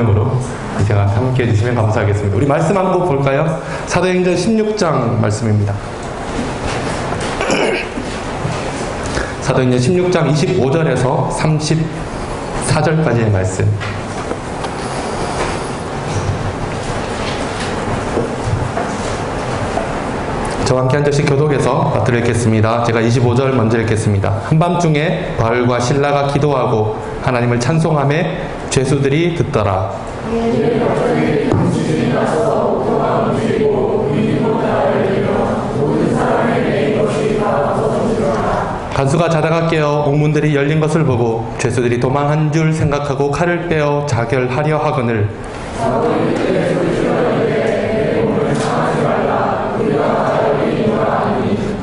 으로 제가 함께 해주시면 감사하겠습니다. 우리 말씀 한번 볼까요? 사도행전 16장 말씀입니다. 사도행전 16장 25절에서 34절까지의 말씀. 저와 함께 한 절씩 교독해서 받들어 읽겠습니다. 제가 25절 먼저 읽겠습니다. 한밤중에 바울과 실라가 기도하고 하나님을 찬송하며 죄수들이 듣더라. 간수가 자다가 깨어 옥문들이 열린 것을 보고 죄수들이 도망한 줄 생각하고 칼을 빼어 자결하려 하거늘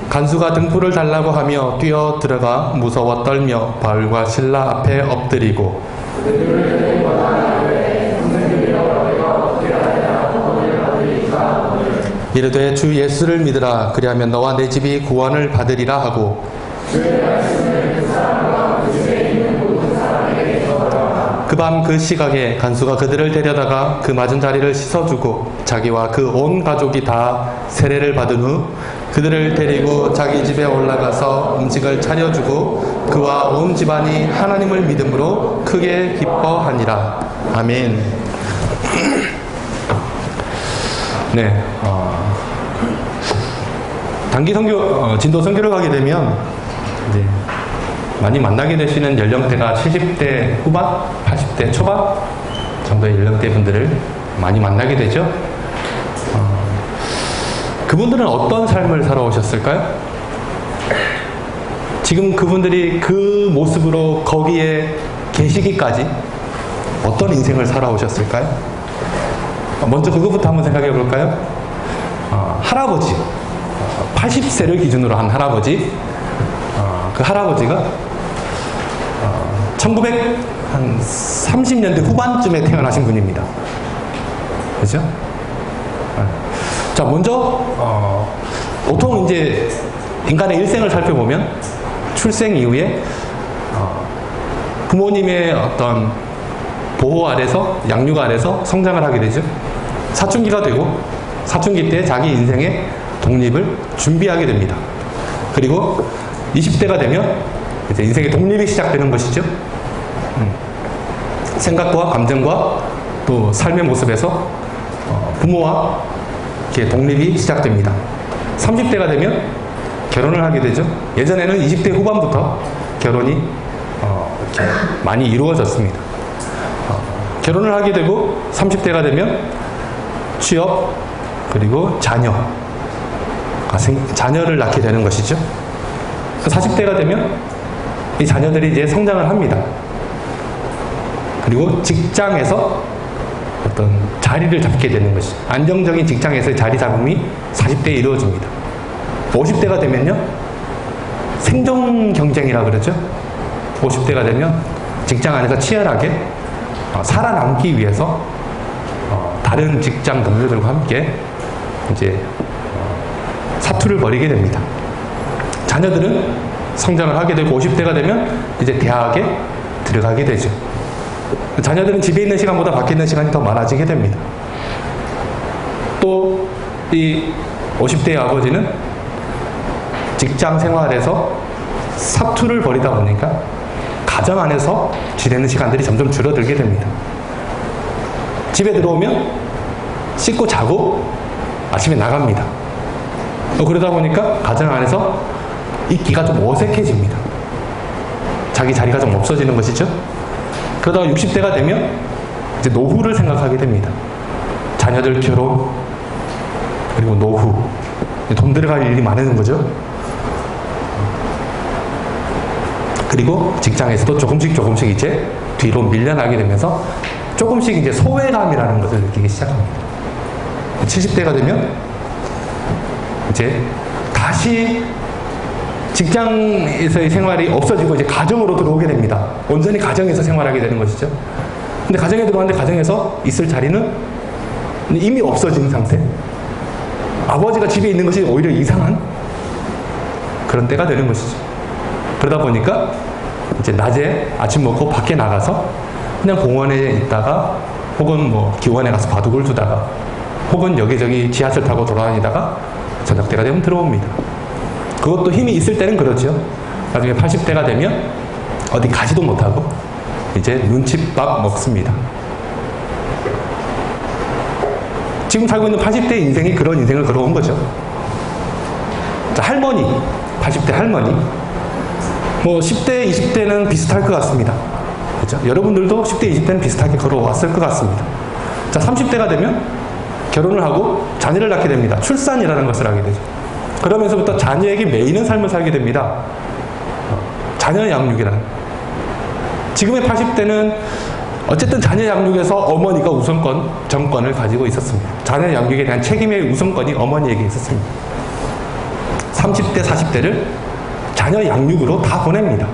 간수가 등불을 달라고 하며 뛰어 들어가 무서워 떨며 바울과 실라 앞에 엎드리고 이르되 주 예수를 믿으라. 그리하면 너와 내 집이 구원을 받으리라 하고 그 밤 그 시각에 간수가 그들을 데려다가 그 맞은 자리를 씻어주고 자기와 그 온 가족이 다 세례를 받은 후 그들을 데리고 자기 집에 올라가서 음식을 차려주고 그와 온 집안이 하나님을 믿음으로 크게 기뻐하니라. 아멘. 네, 단기 선교, 진도 선교를 가게 되면 이제 많이 만나게 되시는 연령대가 70대 후반, 80대 초반 정도의 연령대 분들을 많이 만나게 되죠. 그분들은 어떤 삶을 살아오셨을까요? 지금 그분들이 그 모습으로 거기에 계시기까지 어떤 인생을 살아오셨을까요? 먼저 그것부터 한번 생각해 볼까요? 할아버지, 80세를 기준으로 한 할아버지, 그 할아버지가 1930년대 후반쯤에 태어나신 분입니다. 그죠? 자, 먼저 보통 이제 인간의 일생을 살펴보면 출생 이후에 부모님의 어떤 보호 아래서, 양육 아래서 성장을 하게 되죠. 사춘기가 되고 사춘기 때 자기 인생의 독립을 준비하게 됩니다. 그리고 20대가 되면 이제 인생의 독립이 시작되는 것이죠. 생각과 감정과 또 삶의 모습에서 부모와 이렇게 독립이 시작됩니다. 30대가 되면 결혼을 하게 되죠. 예전에는 20대 후반부터 결혼이 이렇게 많이 이루어졌습니다. 결혼을 하게 되고 30대가 되면 취업 그리고 자녀를 낳게 되는 것이죠. 40대가 되면 이 자녀들이 이제 성장을 합니다. 그리고 직장에서 어떤 자리를 잡게 되는 것이죠. 안정적인 직장에서의 자리 잡음이 40대에 이루어집니다. 50대가 되면요, 생존 경쟁이라 그러죠. 50대가 되면 직장 안에서 치열하게 살아남기 위해서 다른 직장 동료들과 함께 이제 사투를 벌이게 됩니다. 자녀들은 성장을 하게 되고 50대가 되면 이제 대학에 들어가게 되죠. 자녀들은 집에 있는 시간보다 밖에 있는 시간이 더 많아지게 됩니다. 또 이 50대의 아버지는 직장 생활에서 사투를 벌이다 보니까 가정 안에서 지내는 시간들이 점점 줄어들게 됩니다. 집에 들어오면 씻고 자고 아침에 나갑니다. 그러다 보니까 가정 안에서 있기가 좀 어색해집니다. 자기 자리가 좀 없어지는 것이죠. 그러다가 60대가 되면 이제 노후를 생각하게 됩니다. 자녀들 결혼, 그리고 노후, 돈 들어갈 일이 많은 거죠. 그리고 직장에서도 조금씩 이제 뒤로 밀려나게 되면서 조금씩 이제 소외감이라는 것을 느끼기 시작합니다. 70대가 되면 이제 다시 직장에서의 생활이 없어지고 이제 가정으로 들어오게 됩니다. 온전히 가정에서 생활하게 되는 것이죠. 근데 가정에 들어왔는데 가정에서 있을 자리는 이미 없어진 상태. 아버지가 집에 있는 것이 오히려 이상한 그런 때가 되는 것이죠. 그러다 보니까 이제 낮에 아침 먹고 밖에 나가서 그냥 공원에 있다가 혹은 뭐 기원에 가서 바둑을 두다가, 혹은 여기저기 지하철 타고 돌아다니다가 저녁 때가 되면 들어옵니다. 그것도 힘이 있을 때는 그렇죠. 나중에 80대가 되면 어디 가지도 못하고 이제 눈칫밥 먹습니다. 지금 살고 있는 80대 인생이 그런 인생을 걸어온 거죠. 자, 할머니, 80대 할머니. 뭐 10대, 20대는 비슷할 것 같습니다. 그렇죠? 여러분들도 10대, 20대는 비슷하게 걸어왔을 것 같습니다. 자, 30대가 되면 결혼을 하고 자녀를 낳게 됩니다. 출산이라는 것을 하게 되죠. 그러면서부터 자녀에게 매이는 삶을 살게 됩니다. 자녀 양육이라는. 지금의 80대는 어쨌든 자녀 양육에서 어머니가 정권을 가지고 있었습니다. 자녀 양육에 대한 책임의 우선권이 어머니에게 있었습니다. 30대, 40대를 자녀 양육으로 다 보냅니다.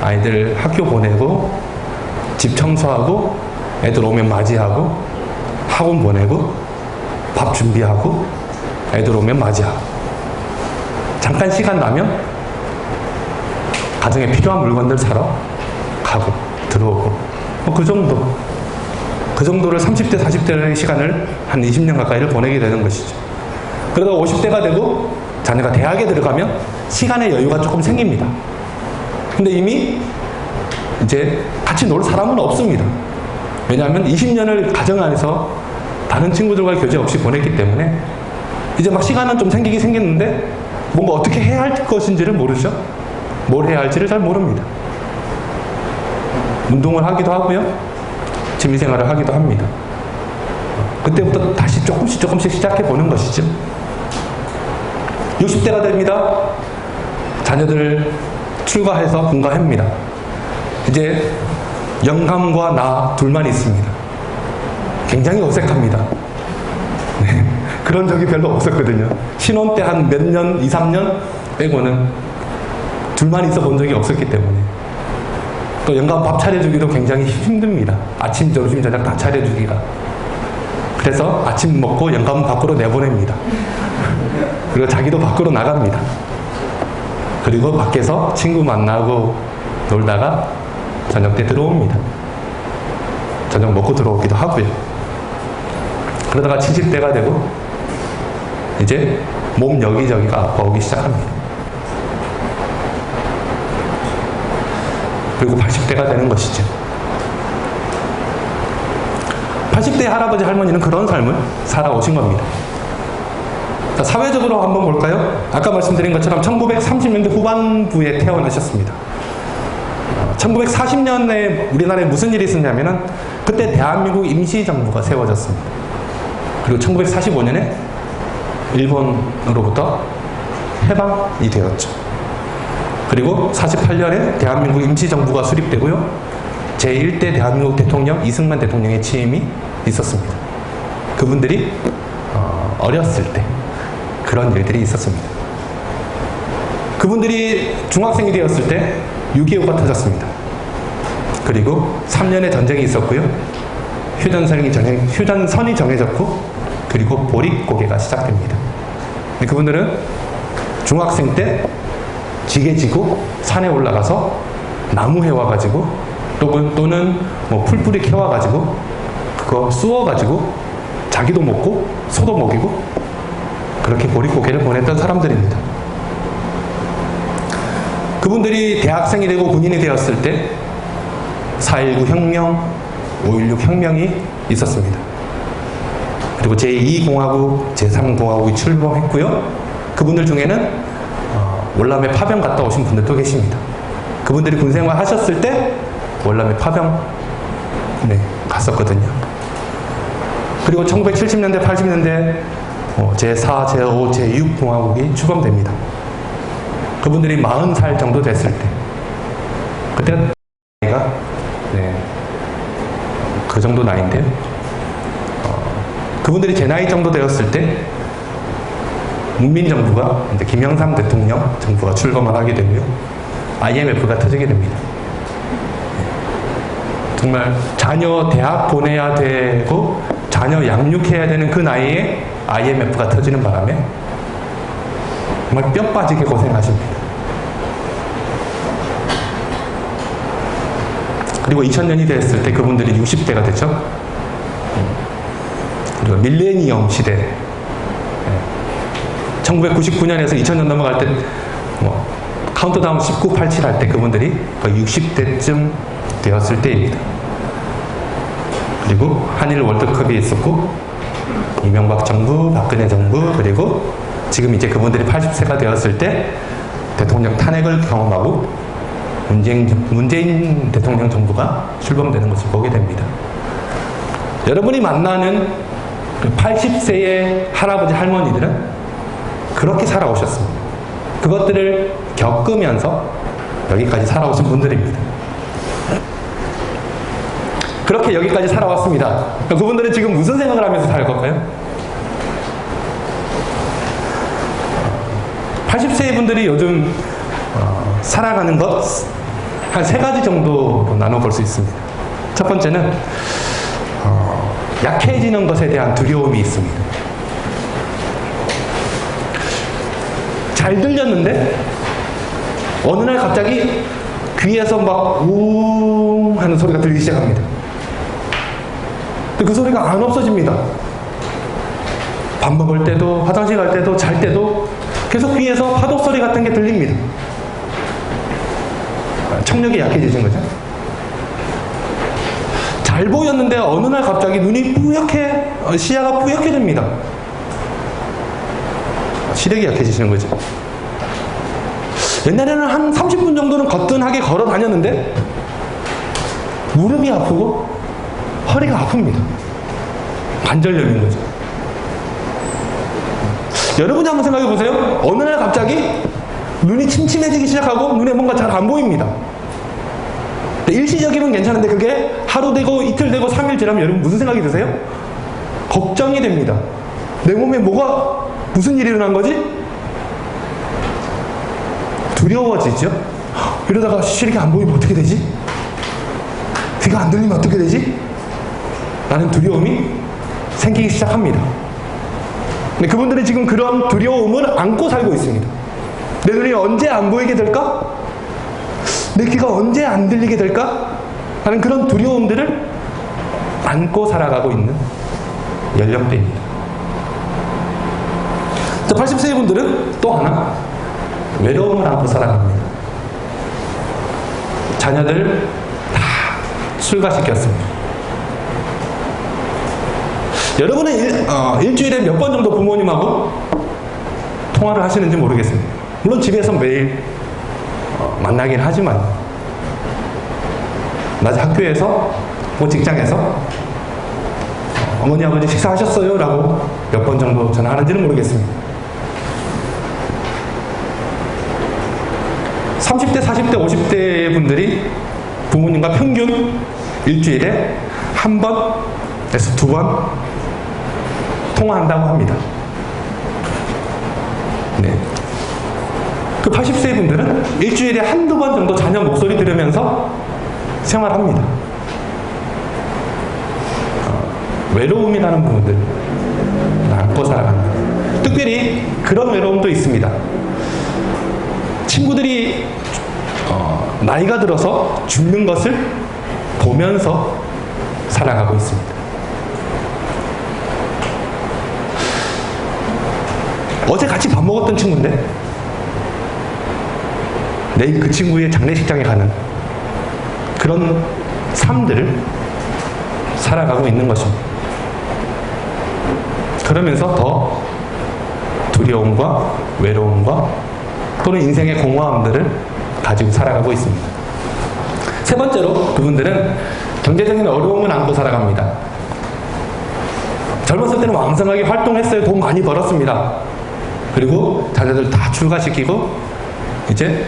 아이들 학교 보내고, 집 청소하고, 애들 오면 맞이하고, 학원 보내고, 밥 준비하고, 애들 오면 맞이하고. 잠깐 시간 나면 가정에 필요한 물건들 사러 가고, 들어오고. 뭐 그 정도를 30대, 40대의 시간을 한 20년 가까이를 보내게 되는 것이죠. 그러다가 50대가 되고 자녀가 대학에 들어가면 시간의 여유가 조금 생깁니다. 근데 이미 이제 같이 놀 사람은 없습니다. 왜냐하면 20년을 가정 안에서 다른 친구들과 교제 없이 보냈기 때문에 이제 막 시간은 좀 생기긴 생겼는데 뭔가 어떻게 해야 할 것인지를 모르죠. 뭘 해야 할지를 잘 모릅니다. 운동을 하기도 하고요. 취미생활을 하기도 합니다. 그때부터 다시 조금씩 시작해 보는 것이죠. 60대가 됩니다. 자녀들 출가해서 분가합니다. 이제 영감과 나 둘만 있습니다. 굉장히 어색합니다. 네. 그런 적이 별로 없었거든요. 신혼 때 한 몇 년, 2, 3년 빼고는 둘만 있어 본 적이 없었기 때문에. 또 영감 밥 차려주기도 굉장히 힘듭니다. 아침, 점심, 저녁 다 차려주기가. 그래서 아침 먹고 영감 밖으로 내보냅니다. 그리고 자기도 밖으로 나갑니다. 그리고 밖에서 친구 만나고 놀다가 저녁 때 들어옵니다. 저녁 먹고 들어오기도 하고요. 그러다가 70대가 되고 이제 몸 여기저기가 아파오기 시작합니다. 그리고 80대가 되는 것이죠. 80대 할아버지 할머니는 그런 삶을 살아오신 겁니다. 자, 사회적으로 한번 볼까요? 아까 말씀드린 것처럼 1930년대 후반부에 태어나셨습니다. 1940년에 우리나라에 무슨 일이 있었냐면은 그때 대한민국 임시정부가 세워졌습니다. 그리고 1945년에 일본으로부터 해방이 되었죠. 그리고 48년에 대한민국 임시정부가 수립되고요. 제1대 대한민국 대통령 이승만 대통령의 취임이 있었습니다. 그분들이 어렸을 때 그런 일들이 있었습니다. 그분들이 중학생이 되었을 때 6.25가 터졌습니다. 그리고 3년의 전쟁이 있었고요. 휴전선이 정해졌고 그리고 보릿고개가 시작됩니다. 그분들은 중학생 때 지게 지고 산에 올라가서 나무 해와가지고 또는 뭐 풀뿌리 캐와가지고 그거 쑤어가지고 자기도 먹고 소도 먹이고 그렇게 보릿고개를 보냈던 사람들입니다. 그분들이 대학생이 되고 군인이 되었을 때 4.19 혁명, 5.16 혁명이 있었습니다. 그리고 제2공화국, 제3공화국이 출범했고요. 그분들 중에는 월남에 파병 갔다 오신 분들도 계십니다. 그분들이 군생활 하셨을 때 월남에 파병 갔었거든요. 그리고 1970년대, 80년대 제4, 제5, 제6 공화국이 출범됩니다. 그분들이 40살 정도 됐을 때 그때 나이가 그 정도 나이인데요. 그분들이 제 나이 정도 되었을 때 문민정부가 김영삼 대통령 정부가 출범을 하게 되고요. IMF가 터지게 됩니다. 정말 자녀 대학 보내야 되고 자녀 양육해야 되는 그 나이에 IMF가 터지는 바람에 정말 뼈 빠지게 고생하십니다. 그리고 2000년이 됐을 때 그분들이 60대가 됐죠. 그리고 밀레니엄 시대. 1999년에서 2000년 넘어갈 때, 카운트다운 19, 87 할 때 그분들이 거의 60대쯤 되었을 때입니다. 그리고 한일 월드컵이 있었고, 이명박 정부, 박근혜 정부, 그리고 지금 이제 그분들이 80세가 되었을 때 대통령 탄핵을 경험하고 문재인 대통령 정부가 출범되는 것을 보게 됩니다. 여러분이 만나는 80세의 할아버지, 할머니들은 그렇게 살아오셨습니다. 그것들을 겪으면서 여기까지 살아오신 분들입니다. 그렇게 여기까지 살아왔습니다. 그분들은 지금 무슨 생각을 하면서 살 걸까요? 80세 분들이 요즘 살아가는 것 한 3가지 정도로 나눠볼 수 있습니다. 첫 번째는 약해지는 것에 대한 두려움이 있습니다. 잘 들렸는데 어느 날 갑자기 귀에서 막 우웅 하는 소리가 들리기 시작합니다. 그 소리가 안 없어집니다. 밥 먹을 때도, 화장실 갈 때도, 잘 때도 계속 귀에서 파도 소리 같은 게 들립니다. 청력이 약해지신 거죠. 잘 보였는데 어느 날 갑자기 눈이 뿌옇게, 시야가 뿌옇게 됩니다. 시력이 약해지시는 거죠. 옛날에는 한 30분 정도는 거뜬하게 걸어 다녔는데 무릎이 아프고 허리가 아픕니다. 관절염인 거죠. 여러분이 한번 생각해 보세요. 어느 날 갑자기 눈이 침침해지기 시작하고 눈에 뭔가 잘 안 보입니다. 일시적이면 괜찮은데 그게 하루 되고 이틀 되고 3일 지나면 여러분 무슨 생각이 드세요? 걱정이 됩니다. 내 몸에 무슨 일이 일어난 거지? 두려워지죠? 이러다가 시력이 안 보이면 어떻게 되지? 귀가 안 들리면 어떻게 되지? 라는 두려움이 생기기 시작합니다. 근데 그분들은 지금 그런 두려움을 안고 살고 있습니다. 내 눈이 언제 안 보이게 될까? 내 귀가 언제 안 들리게 될까? 하는 그런 두려움들을 안고 살아가고 있는 연령대입니다. 80세 분들은 또 하나 외로움을 안고 살아갑니다. 자녀들 다 출가시켰습니다. 여러분은 일주일에 몇 번 정도 부모님하고 통화를 하시는지 모르겠습니다. 물론 집에서 매일 만나긴 하지만 낮에 학교에서 뭐 직장에서 어머니 아버지 식사하셨어요? 라고 몇 번 정도 전화하는지는 모르겠습니다. 30대, 40대, 50대 분들이 부모님과 평균 일주일에 한 번에서 2번 통화한다고 합니다. 네. 그 80세 분들은 일주일에 한두 번 정도 자녀 목소리 들으면서 생활합니다. 외로움이라는 부분들 안고 살아갑니다. 특별히 그런 외로움도 있습니다. 친구들이 나이가 들어서 죽는 것을 보면서 살아가고 있습니다. 어제 같이 밥 먹었던 친구인데 내일 그 친구의 장례식장에 가는 그런 삶들을 살아가고 있는 것입니다. 그러면서 더 두려움과 외로움과 또는 인생의 공허함들을 가지고 살아가고 있습니다. 세 번째로 그분들은 경제적인 어려움을 안고 살아갑니다. 젊었을 때는 왕성하게 활동했어요. 돈 많이 벌었습니다. 그리고 자녀들 다 출가시키고 이제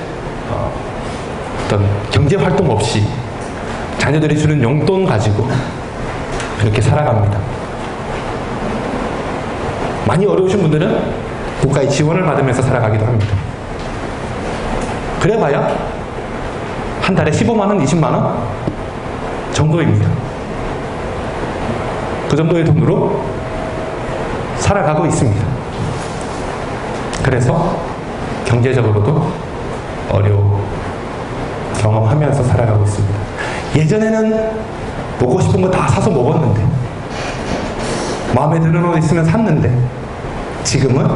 어떤 경제 활동 없이 자녀들이 주는 용돈 가지고 그렇게 살아갑니다. 많이 어려우신 분들은 국가의 지원을 받으면서 살아가기도 합니다. 그래봐야 한 달에 15만원, 20만원 정도입니다. 그 정도의 돈으로 살아가고 있습니다. 그래서 경제적으로도 어려움 경험하면서 살아가고 있습니다. 예전에는 먹고 싶은 거 다 사서 먹었는데, 마음에 드는 옷 있으면 샀는데, 지금은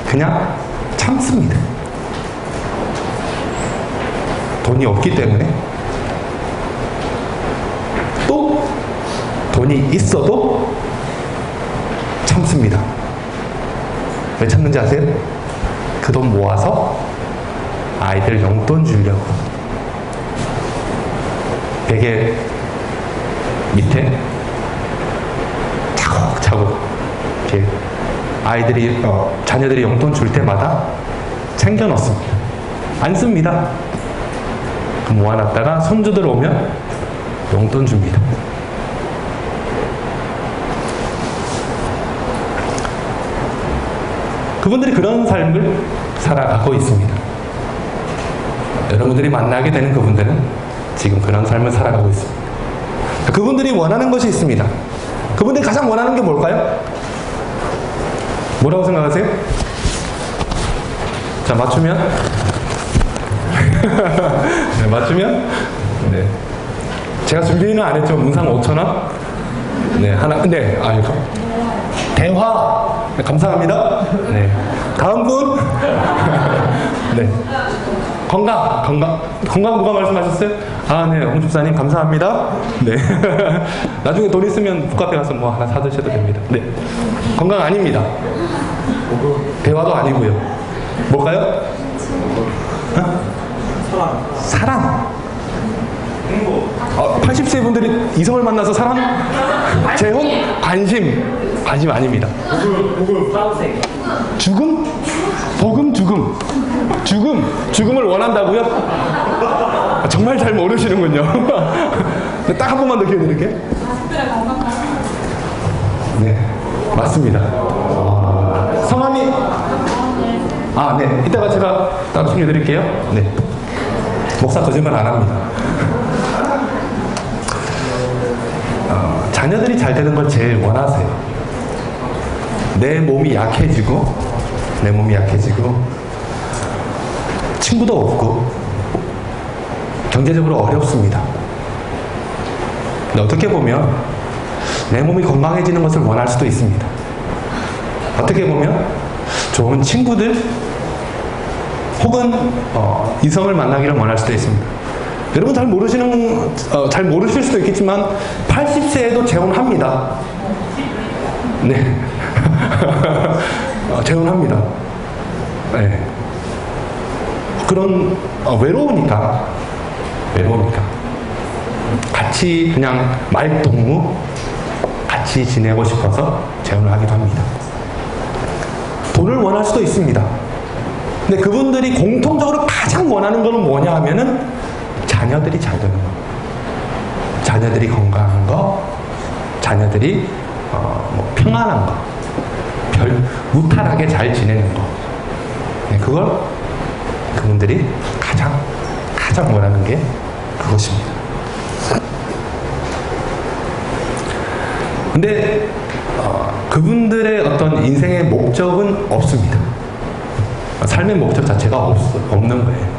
그냥 참습니다. 돈이 없기 때문에. 또 돈이 있어도 참습니다. 왜 참는지 아세요? 그 돈 모아서 아이들 용돈 주려고. 베개 밑에 차곡차곡 이렇게 아이들이 자녀들이 용돈 줄 때마다 챙겨 넣습니다. 안 씁니다. 모아놨다가 손주들 오면 용돈 줍니다. 그분들이 그런 삶을 살아가고 있습니다. 여러분들이 만나게 되는 그분들은 지금 그런 삶을 살아가고 있습니다. 그분들이 원하는 것이 있습니다. 그분들이 가장 원하는 게 뭘까요? 뭐라고 생각하세요? 자, 맞추면? 네, 맞추면? 네. 제가 준비는 안 했죠. 문상 5,000원? 네, 하나, 네, 아이고. 대화! 네, 감사합니다. 네. 다음 분? 네. 건강 누가 말씀하셨어요? 아, 네, 홍 집사님 감사합니다. 네. 나중에 돈 있으면 북카페 가서 뭐 하나 사드셔도 됩니다. 네. 건강 아닙니다. 대화도 아니고요. 뭘까요? 사랑. 80세 분들이 이성을 만나서 사랑? 재혼? 관심 아닙니다. 죽음? 복음? 죽음을 원한다고요? 정말 잘 모르시는군요. 딱 한 번만 더 기회 드릴게요. 네, 맞습니다. 성함이? 아, 네. 이따가 제가 따로 챙겨드릴게요. 네. 목사 거짓말 안 합니다. 자녀들이 잘 되는 걸 제일 원하세요. 내 몸이 약해지고 친구도 없고 경제적으로 어렵습니다. 근데 어떻게 보면 내 몸이 건강해지는 것을 원할 수도 있습니다. 어떻게 보면 좋은 친구들 혹은 이성을 만나기를 원할 수도 있습니다. 여러분 잘 모르실 수도 있겠지만 80세에도 재혼합니다. 네. 재혼합니다. 네. 그런 외로우니까 같이 그냥 말동무 같이 지내고 싶어서 재혼을 하기도 합니다. 돈을 원할 수도 있습니다. 근데 그분들이 공통적으로 가장 원하는 것은 뭐냐 하면은 자녀들이 잘 되는 거, 자녀들이 건강한 거, 자녀들이 평안한 거, 무탈하게 잘 지내는 거. 네, 그걸 그분들이 가장 원하는 게 그것입니다. 근데 그분들의 어떤 인생의 목적은 없습니다. 삶의 목적 자체가 없는 거예요.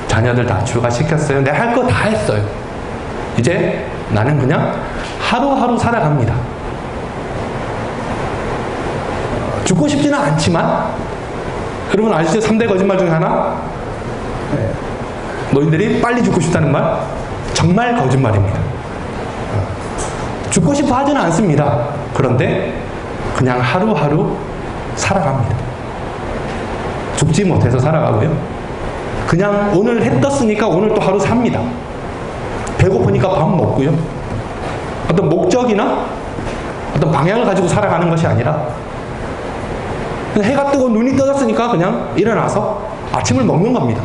자녀들 다 출가시켰어요. 내가 할 거 다 했어요. 이제 나는 그냥 하루하루 살아갑니다. 죽고 싶지는 않지만, 여러분 아시죠? 3대 거짓말 중에 하나? 네. 너희들이 빨리 죽고 싶다는 말? 정말 거짓말입니다. 죽고 싶어 하지는 않습니다. 그런데 그냥 하루하루 살아갑니다. 죽지 못해서 살아가고요. 그냥 오늘 해 떴으니까 오늘 또 하루 삽니다. 배고프니까 밥 먹고요. 어떤 목적이나 어떤 방향을 가지고 살아가는 것이 아니라 해가 뜨고 눈이 떠졌으니까 그냥 일어나서 아침을 먹는 겁니다.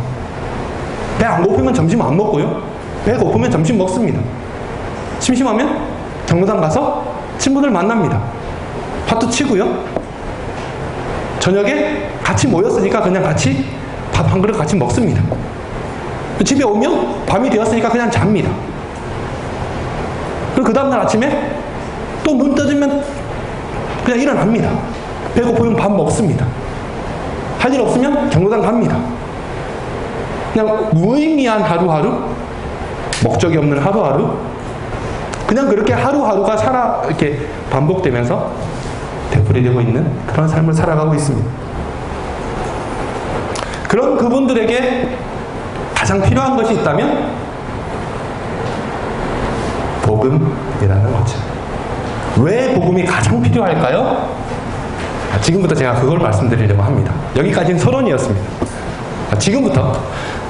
배 안 고프면 점심 안 먹고요. 배 고프면 점심 먹습니다. 심심하면 경로당 가서 친구들 만납니다. 파도 치고요. 저녁에 같이 모였으니까 그냥 같이 밥 한 그릇 같이 먹습니다. 집에 오면 밤이 되었으니까 그냥 잡니다. 그리고 그 다음날 아침에 또 눈 떠지면 그냥 일어납니다. 배고프면 밥 먹습니다. 할 일 없으면 경로당 갑니다. 그냥 무의미한 하루하루 목적이 없는 하루하루, 그냥 그렇게 하루하루가 이렇게 반복되면서 되풀이되고 있는 그런 삶을 살아가고 있습니다. 그런 그분들에게 가장 필요한 것이 있다면 복음이라는 거죠. 왜 복음이 가장 필요할까요? 지금부터 제가 그걸 말씀드리려고 합니다. 여기까지는 서론이었습니다. 지금부터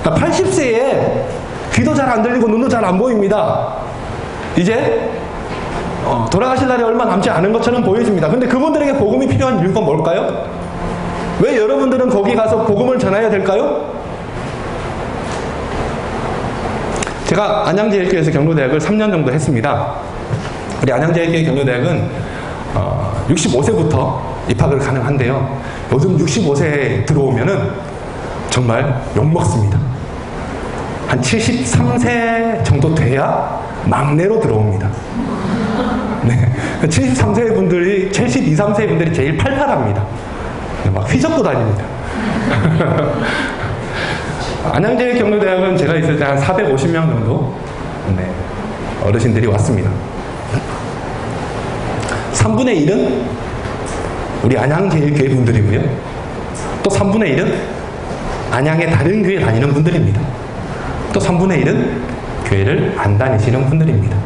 80세에 귀도 잘 안 들리고 눈도 잘 안 보입니다. 이제 돌아가실 날이 얼마 남지 않은 것처럼 보여집니다. 근데 그분들에게 복음이 필요한 이유가 뭘까요? 왜 여러분들은 거기 가서 복음을 전해야 될까요? 제가 안양제일교회에서 경로대학을 3년 정도 했습니다. 우리 안양제일교회 경로대학은 65세부터 입학을 가능한데요. 요즘 65세에 들어오면은 정말 욕먹습니다. 한 73세 정도 돼야 막내로 들어옵니다. 네. 73세 분들이, 72, 3세 분들이 제일 팔팔합니다. 막 휘젓고 다닙니다. 안양제일 경로대학은 제가 있을 때 한 450명 정도 어르신들이 왔습니다. 3분의 1은 우리 안양제일교회 분들이고요. 또 3분의 1은 안양의 다른 교회 다니는 분들입니다. 또 3분의 1은 교회를 안 다니시는 분들입니다.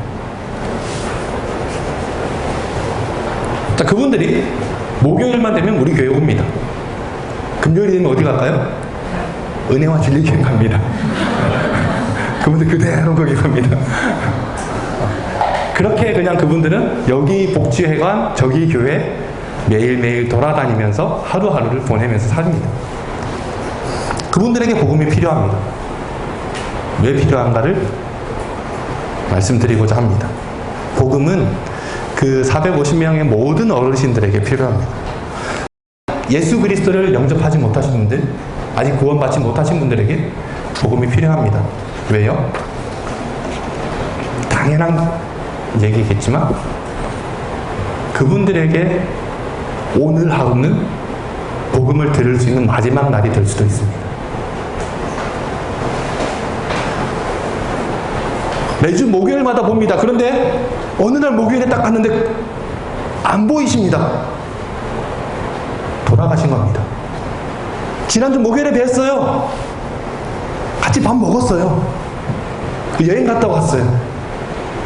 자, 그분들이 목요일만 되면 우리 교회 옵니다. 금요일이 되면 어디 갈까요? 은혜와 진리교회 갑니다. 그분들 그대로 거기 갑니다. 그렇게 그냥 그분들은 여기 복지회관, 저기 교회 매일매일 돌아다니면서 하루하루를 보내면서 삽니다. 그분들에게 복음이 필요합니다. 왜 필요한가를 말씀드리고자 합니다. 복음은 그 450명의 모든 어르신들에게 필요합니다. 예수 그리스도를 영접하지 못하신 분들, 아직 구원받지 못하신 분들에게 복음이 필요합니다. 왜요? 당연한 얘기겠지만 그분들에게 오늘 하루는 복음을 들을 수 있는 마지막 날이 될 수도 있습니다. 매주 목요일마다 봅니다. 그런데 어느 날 목요일에 딱 갔는데 안 보이십니다. 돌아가신 겁니다. 지난주 목요일에 뵀어요. 같이 밥 먹었어요. 여행 갔다 왔어요.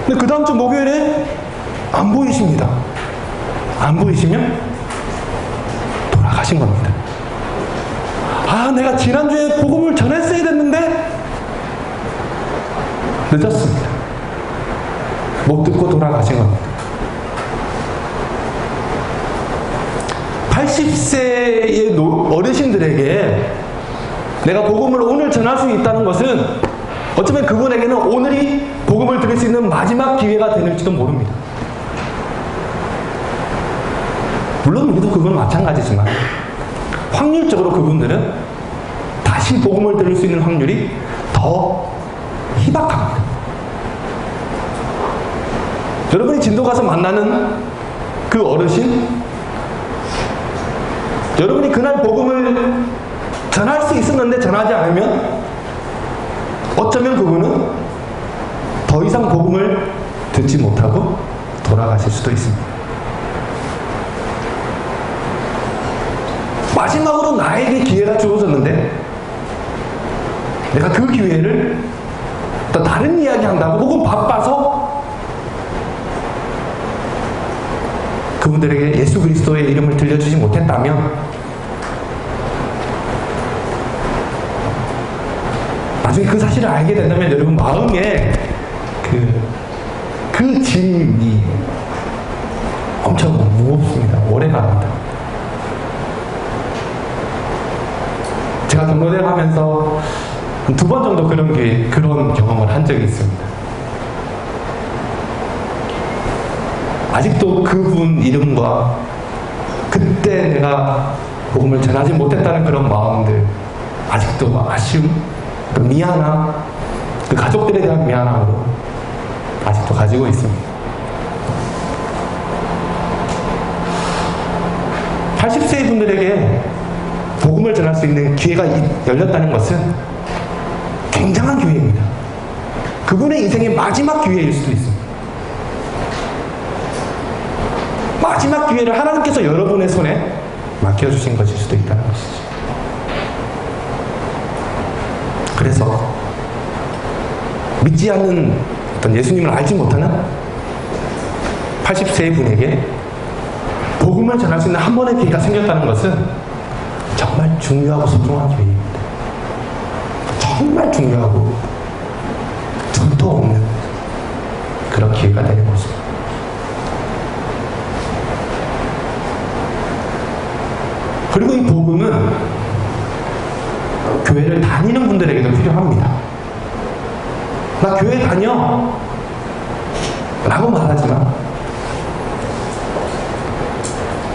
근데 그 다음 주 목요일에 안 보이십니다. 안 보이시면 돌아가신 겁니다. 아, 내가 지난주에 복음을 전했어야 됐는데 늦었습니다. 못 듣고 돌아가신 겁니다. 80세의 어르신들에게 내가 복음을 오늘 전할 수 있다는 것은 어쩌면 그분에게는 오늘이 복음을 들을 수 있는 마지막 기회가 될지도 모릅니다. 물론 우리도 그건 마찬가지지만 확률적으로 그분들은 다시 복음을 들을 수 있는 확률이 더 희박합니다. 여러분이 진도 가서 만나는 그 어르신, 여러분이 그날 복음을 전할 수 있었는데 전하지 않으면 어쩌면 그분은 더 이상 복음을 듣지 못하고 돌아가실 수도 있습니다. 마지막으로 나에게 기회가 주어졌는데 내가 그 기회를 또 다른 이야기 한다고 혹은 바빠서 그분들에게 예수 그리스도의 이름을 들려주지 못했다면 나중에 그 사실을 알게 된다면 여러분 마음에 그 짐이 엄청 무겁습니다. 오래 갑니다. 제가 경로대 가면서 2번 정도 그런 경험을 한 적이 있습니다. 아직도 그분 이름과 그때 내가 복음을 전하지 못했다는 그런 마음들, 아직도 아쉬움, 그 미안함, 그 가족들에 대한 미안함으로 아직도 가지고 있습니다. 80세 분들에게 복음을 전할 수 있는 기회가 열렸다는 것은 굉장한 기회입니다. 그분의 인생의 마지막 기회일 수도 있습니다. 마지막 기회를 하나님께서 여러분의 손에 맡겨주신 것일 수도 있다는 것이죠. 그래서 믿지 않는 어떤 예수님을 알지 못하는 80세의 분에게 복음을 전할 수 있는 한 번의 기회가 생겼다는 것은 정말 중요하고 소중한 기회입니다. 정말 중요하고 전도 없는 그런 기회가 되는 것입니다. 그리고 이 복음은 교회를 다니는 분들에게도 필요합니다. 나 교회 다녀 라고 말하지만,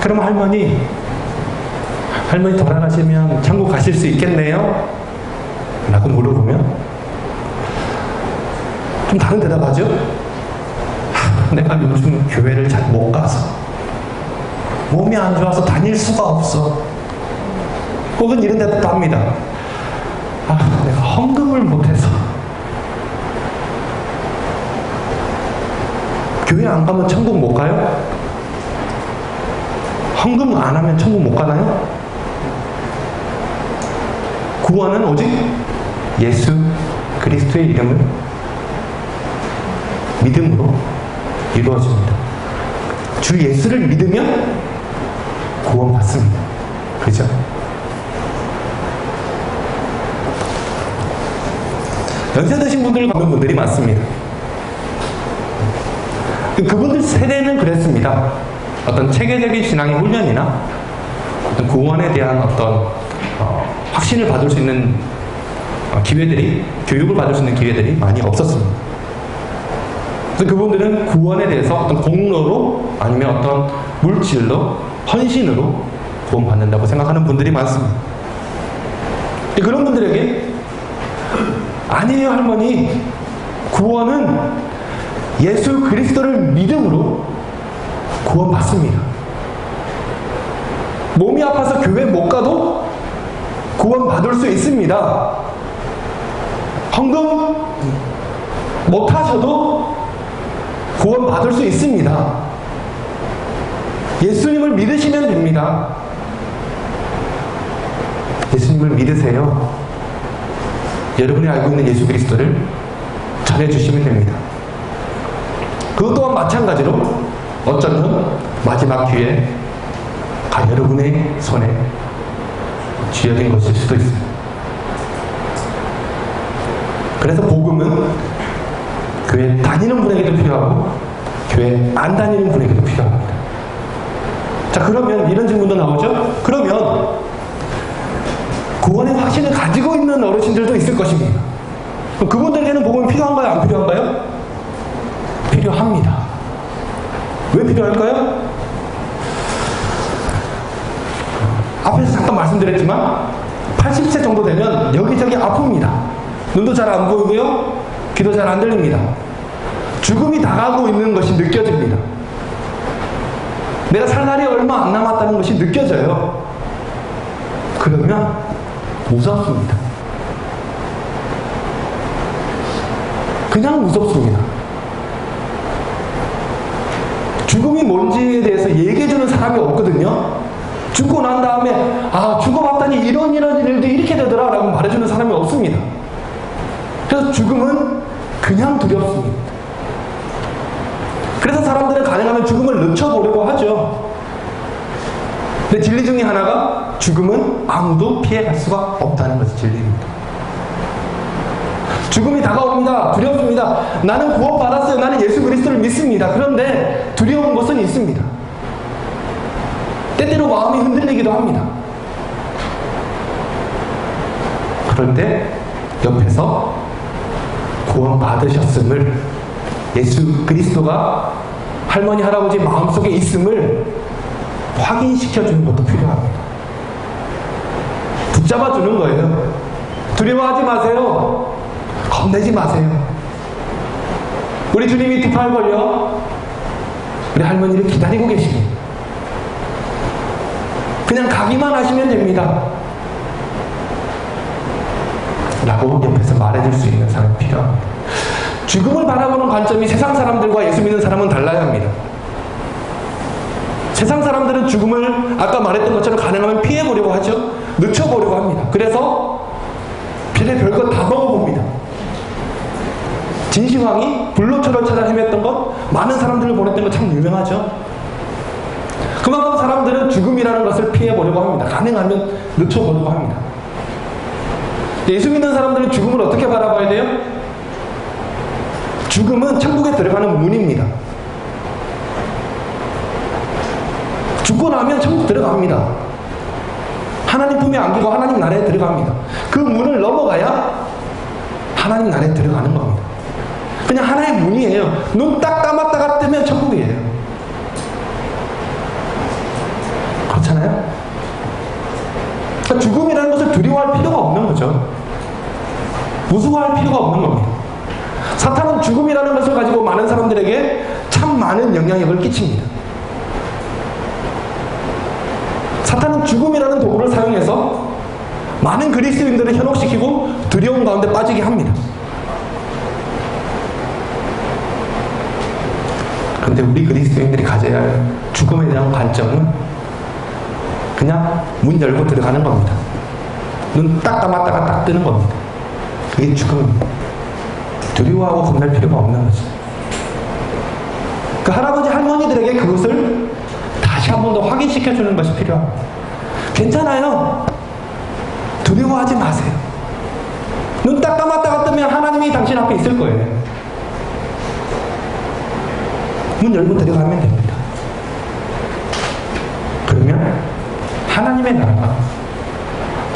그럼 할머니 돌아가시면 천국 가실 수 있겠네요? 라고 물어보면 좀 다른 대답하죠? 내가 요즘 교회를 잘 못 가서, 몸이 안 좋아서 다닐 수가 없어. 혹은 이런 대답도 합니다. 내가 헌금을 못해서. 교회 안 가면 천국 못 가요? 헌금 안 하면 천국 못 가나요? 구원은 오직 예수 그리스도의 이름을 믿음으로 이루어집니다. 주 예수를 믿으면 구원받습니다. 그죠? 연세 드신 분들을 보는 분들이 많습니다. 그분들 세대는 그랬습니다. 어떤 체계적인 신앙의 훈련이나 어떤 구원에 대한 어떤 확신을 받을 수 있는 기회들이, 교육을 받을 수 있는 기회들이 많이 없었습니다. 그래서 그분들은 구원에 대해서 어떤 공로로 아니면 어떤 물질로, 헌신으로 구원받는다고 생각하는 분들이 많습니다. 그런 분들에게 아니에요 할머니, 구원은 예수 그리스도를 믿음으로 구원받습니다. 몸이 아파서 교회 못 가도 구원받을 수 있습니다. 헌금 못 하셔도 구원받을 수 있습니다. 예수님을 믿으시면 됩니다. 예수님을 믿으세요. 여러분이 알고 있는 예수 그리스도를 전해주시면 됩니다. 그것 또한 마찬가지로 어쩌면 마지막 기회가 여러분의 손에 쥐어진 것일 수도 있습니다. 그래서 복음은 교회 다니는 분에게도 필요하고 교회 안 다니는 분에게도 필요합니다. 자, 그러면 이런 질문도 나오죠? 그러면 구원의 확신을 가지고 있는 어르신들도 있을 것입니다. 그럼 그분들에게는 복음이 필요한가요? 안 필요한가요? 필요합니다. 왜 필요할까요? 앞에서 잠깐 말씀드렸지만 80세 정도 되면 여기저기 아픕니다. 눈도 잘 안 보이고요, 귀도 잘 안 들립니다. 죽음이 다가오고 있는 것이 느껴집니다. 내가 살 날이 얼마 안 남았다는 것이 느껴져요. 그러면 무섭습니다. 그냥 무섭습니다. 죽음이 뭔지에 대해서 얘기해주는 사람이 없거든요. 죽고 난 다음에 죽어봤더니 이런 일들도 이렇게 되더라 라고 말해주는 사람이 없습니다. 그래서 죽음은 그냥 두렵습니다. 그래서 사람들은 가능하면 죽음을 늦춰보려고 하죠. 근데 진리 중에 하나가 죽음은 아무도 피해갈 수가 없다는 것이 진리입니다. 죽음이 다가옵니다. 두렵습니다. 나는 구원받았어요. 나는 예수 그리스도를 믿습니다. 그런데 두려운 것은 있습니다. 때때로 마음이 흔들리기도 합니다. 그럴 때 옆에서 구원받으셨음을, 예수 그리스도가 할머니 할아버지 마음속에 있음을 확인시켜주는 것도 필요합니다. 붙잡아주는 거예요. 두려워하지 마세요. 겁내지 마세요. 우리 주님이 뒷팔 걸려 우리 할머니를 기다리고 계십니다. 그냥 가기만 하시면 됩니다. 라고 옆에서 말해줄 수 있는 사람이 필요합니다. 죽음을 바라보는 관점이 세상 사람들과 예수 믿는 사람은 달라야 합니다. 세상 사람들은 죽음을 아까 말했던 것처럼 가능하면 피해보려고 하죠. 늦춰보려고 합니다. 그래서 별것 다 먹어봅니다. 진시황이 불로초를 찾아 헤맸던 것, 많은 사람들을 보냈던 것 참 유명하죠. 그만큼 사람들은 죽음이라는 것을 피해보려고 합니다. 가능하면 늦춰보려고 합니다. 예수 믿는 사람들은 죽음을 어떻게 바라봐야 돼요? 죽음은 천국에 들어가는 문입니다. 죽고 나면 천국 들어갑니다. 하나님 품에 안기고 하나님 나라에 들어갑니다. 그 문을 넘어가야 하나님 나라에 들어가는 겁니다. 그냥 하나의 문이에요. 눈 딱 감았다가 뜨면 천국이에요. 그렇잖아요? 그러니까 죽음이라는 것을 두려워할 필요가 없는 거죠. 무서워할 필요가 없는 겁니다. 사탄은 죽음이라는 것을 가지고 많은 사람들에게 참 많은 영향력을 끼칩니다. 사탄은 죽음이라는 도구를 사용해서 많은 그리스도인들을 현혹시키고 두려움 가운데 빠지게 합니다. 그런데 우리 그리스도인들이 가져야 할 죽음에 대한 관점은 그냥 문 열고 들어가는 겁니다. 눈 딱 감았다가 딱 뜨는 겁니다. 그게 죽음입니다. 두려워하고 겁날 필요가 없는 거죠. 그 할아버지 할머니들에게 그것을 다시 한 번 더 확인시켜주는 것이 필요합니다. 괜찮아요. 두려워하지 마세요. 눈 딱 감았다가 뜨면 하나님이 당신 앞에 있을 거예요. 문 열고 들어가면 됩니다. 그러면 하나님의 나라가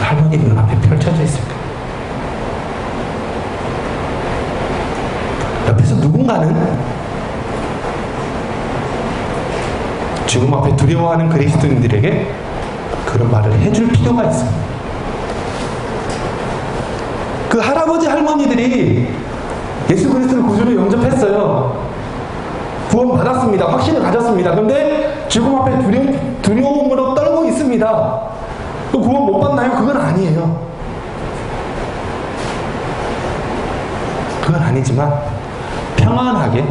할머니 눈앞에 펼쳐져 있을 거예요. 옆에서 누군가는 죽음 앞에 두려워하는 그리스도인들에게 그런 말을 해줄 필요가 있습니다. 그 할아버지 할머니들이 예수 그리스도를 구주로 영접했어요. 구원 받았습니다. 확신을 가졌습니다. 그런데 죽음 앞에 두려움으로 떨고 있습니다. 구원 못 받나요? 그건 아니에요. 그건 아니지만 평안하게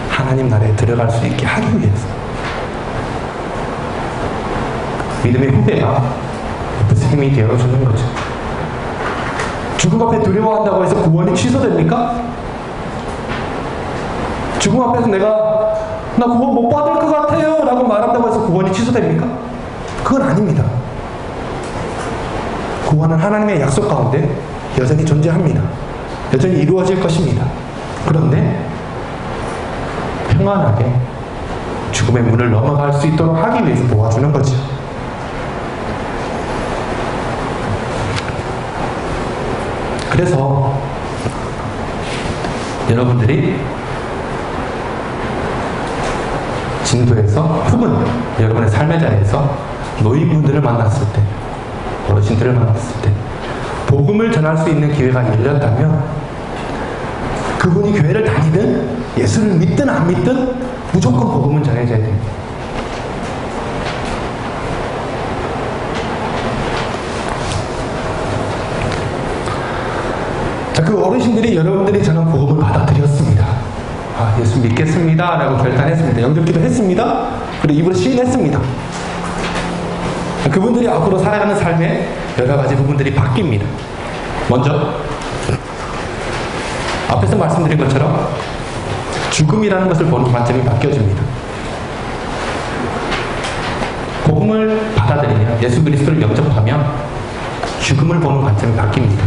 하나님 나라에 들어갈 수 있게 하기 위해서 믿음의 후배가 옆에서 힘이 되어주는 거죠. 죽음 앞에 두려워한다고 해서 구원이 취소됩니까? 죽음 앞에서 나 구원 못 받을 것 같아요 라고 말한다고 해서 구원이 취소됩니까? 그건 아닙니다. 구원은 하나님의 약속 가운데 여전히 존재합니다. 여전히 이루어질 것입니다. 그런데 평안하게 죽음의 문을 넘어갈 수 있도록 하기 위해서 도와주는 거죠. 그래서 여러분들이 진도에서 혹은 여러분의 삶의 자리에서 노인분들을 만났을 때, 어르신들을 만났을 때 복음을 전할 수 있는 기회가 열렸다면 그분이 교회를 다니든 예수를 믿든 안 믿든 무조건 복음은 전해져야 됩니다. 자, 그 어르신들이 여러분들이 전한 복음을 받아들였습니다. 예수 믿겠습니다 라고 결단했습니다. 영접기도 했습니다. 그리고 입으로 시인했습니다. 그분들이 앞으로 살아가는 삶에 여러 가지 부분들이 바뀝니다. 먼저 앞에서 말씀드린 것처럼 죽음이라는 것을 보는 관점이 바뀌어집니다. 복음을 받아들이면, 예수 그리스도를 영접하면 죽음을 보는 관점이 바뀝니다.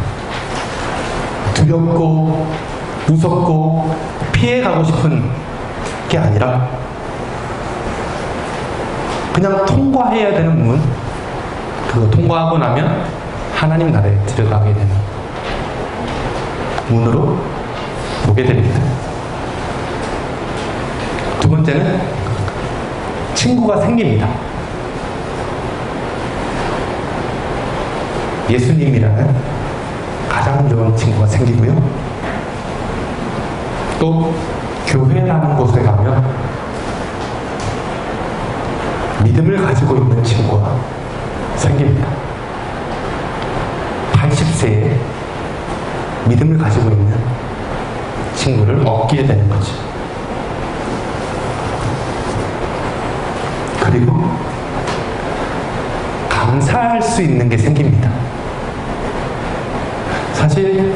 두렵고 무섭고 피해가고 싶은 게 아니라 그냥 통과해야 되는 문, 그거 통과하고 나면 하나님 나라에 들어가게 되는 문으로 보게 됩니다. 두 번째는 친구가 생깁니다. 예수님이라는 가장 좋은 친구가 생기고요. 또 교회라는 곳에 가면 믿음을 가지고 있는 친구가 생깁니다. 80세에 믿음을 가지고 있는 친구를 얻게 되는 거죠. 그리고 감사할 수 있는 게 생깁니다. 사실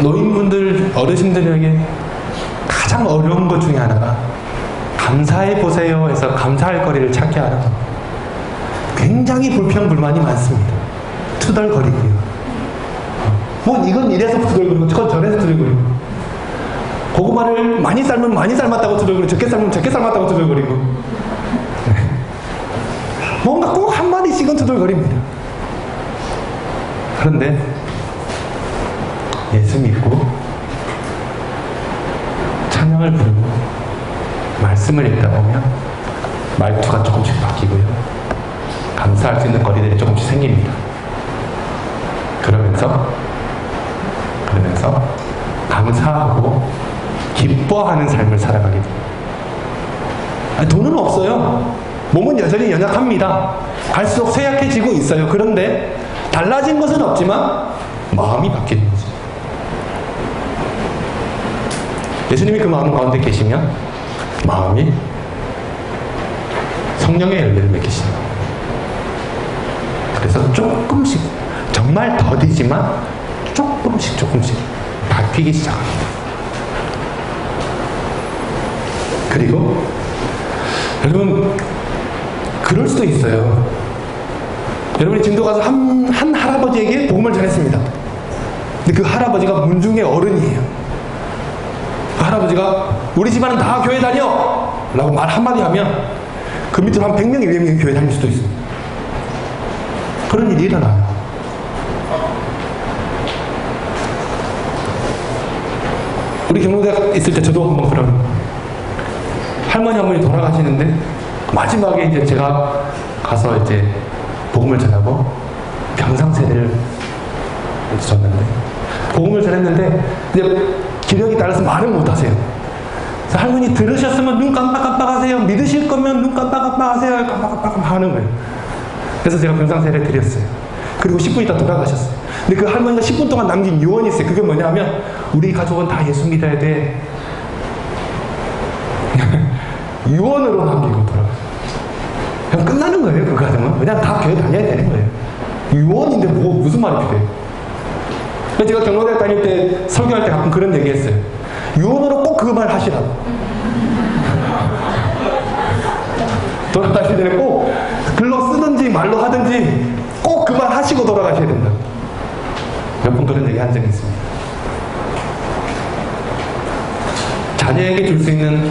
노인분들, 어르신들에게 가장 어려운 것 중에 하나가 감사해 보세요 해서 감사할 거리를 찾게 하는 겁니다. 굉장히 불평불만이 많습니다. 투덜거리고요. 뭐 이건 이래서 투덜거리고 저건 저래서 투덜거리고, 고구마를 많이 썰면 많이 삶았다고 투덜거리고 적게 썰면 적게 삶았다고 투덜거리고, 뭔가 꼭 한마디씩은 투덜거립니다. 그런데 예수 믿고 찬양을 부르고 말씀을 읽다 보면 말투가 조금씩 바뀌고요, 감사할 수 있는 거리들이 조금씩 생깁니다. 그러면서 감사하고 기뻐하는 삶을 살아가게 됩니다. 돈은 없어요. 몸은 여전히 연약합니다. 갈수록 쇠약해지고 있어요. 그런데 달라진 것은 없지만 마음이 바뀌는 거죠. 예수님이 그 마음 가운데 계시면 마음이 성령의 열매를 맺히십니다. 그래서 조금씩, 정말 더디지만 조금씩 바뀌기 시작합니다. 그리고 여러분, 그럴 수도 있어요. 여러분이 진도 가서 한 할아버지에게 복음을 전했습니다. 근데 그 할아버지가 문중의 어른이에요. 그 할아버지가 우리 집안은 다 교회 다녀! 라고 말 한마디 하면 그 밑으로 한 100명이 200명이 교회 다닐 수도 있습니다. 그런 일이 일어나요. 우리 경로대 있을 때 저도 한번 그런 할머니 한 분이 돌아가시는데, 마지막에 이제 제가 가서 이제 복음을 전하고 병상세례를 줬는데, 복음을 전했는데 이제 기력이 따라서 말을 못 하세요. 그래서 할머니 들으셨으면 눈 깜빡깜빡 하세요. 믿으실 거면 눈 깜빡깜빡 하세요. 깜빡깜빡 하는 거예요. 그래서 제가 병상세례 드렸어요. 그리고 10분 있다 돌아가셨어요. 근데 그 할머니가 10분 동안 남긴 유언이 있어요. 그게 뭐냐면, 우리 가족은 다 예수 믿어야 돼. 유언으로 남기고 돌아가셨어요. 그냥 끝나는 거예요. 그 가정은 그냥 다 교회 다녀야 되는 거예요. 유언인데 뭐 무슨 말이 필요해요. 제가 경로대 다닐 때 설교할 때 가끔 그런 얘기 했어요. 유언으로 꼭 그 말 하시라고. 돌아가실 때는 꼭 글로 쓰든지 말로 하든지 꼭 그 말 하시고 돌아가셔야 된다. 몇 번 그런 얘기 한 적이 있습니다. 자녀에게 줄 수 있는,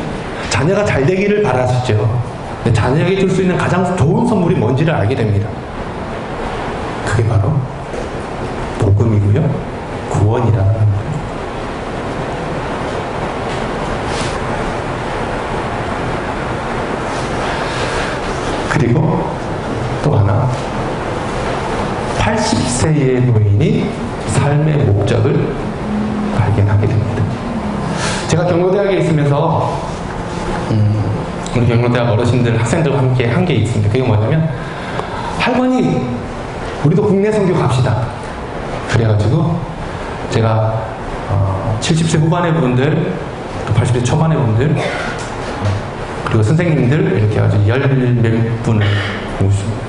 자녀가 잘 되기를 바라시죠. 자녀에게 줄 수 있는 가장 좋은 선물이 뭔지를 알게 됩니다. 그게 바로 복음이고요, 구원이라는 거예요. 그리고 또 하나, 80세의 노인이 삶의 목적을 발견하게 됩니다. 제가 경로대학에 있으면서 우리 경로대학 어르신들, 학생들과 함께 한 게 있습니다. 그게 뭐냐면, 할머니 우리도 국내 선교 갑시다. 그래가지고 제가 70세 후반의 분들, 80세 초반의 분들, 그리고 선생님들 이렇게 아주 열